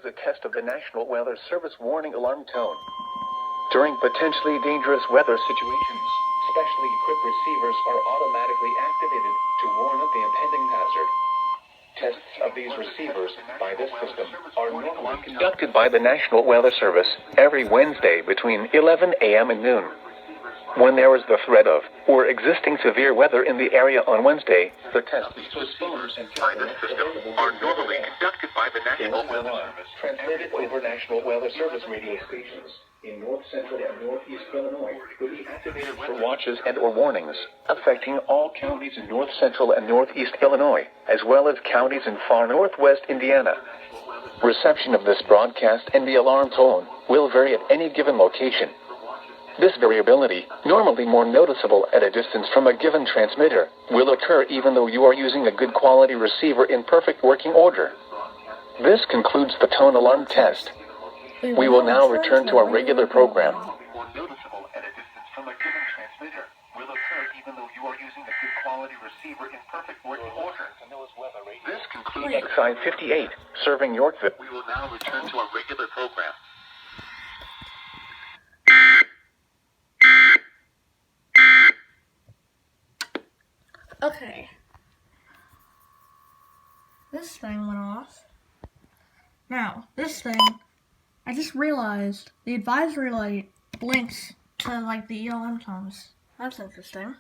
a test of the National Weather Service warning alarm tone. During potentially dangerous weather situations, specially equipped receivers are automatically activated to warn of the impending hazard. Tests of these receivers by this system are normally conducted by the National Weather Service every Wednesday between 11 a.m. and noon. When there is the threat of or existing severe weather in the area on Wednesday, the test is postponed and by this system are normally conducted by the National Weather Service, transmitted over National Weather Service radio stations in North Central and Northeast Illinois, will be activated for watches and or warnings affecting all counties in North Central and Northeast Illinois, as well as counties in far northwest Indiana. Reception of this broadcast and the alarm tone will vary at any given location. This variability, normally more noticeable at a distance from a given transmitter, will occur even though you are using a good quality receiver in perfect working order. This concludes the tone alarm test. We will now return to our regular program. More noticeable at a distance from a given transmitter will occur even though you are using a good quality receiver in perfect working order. This concludes Side 58, serving Yorkville. We will now return to our regular program. Okay. This thing went off. Now, this thing, I just realized the advisory light blinks to like the ELM tones. That's interesting.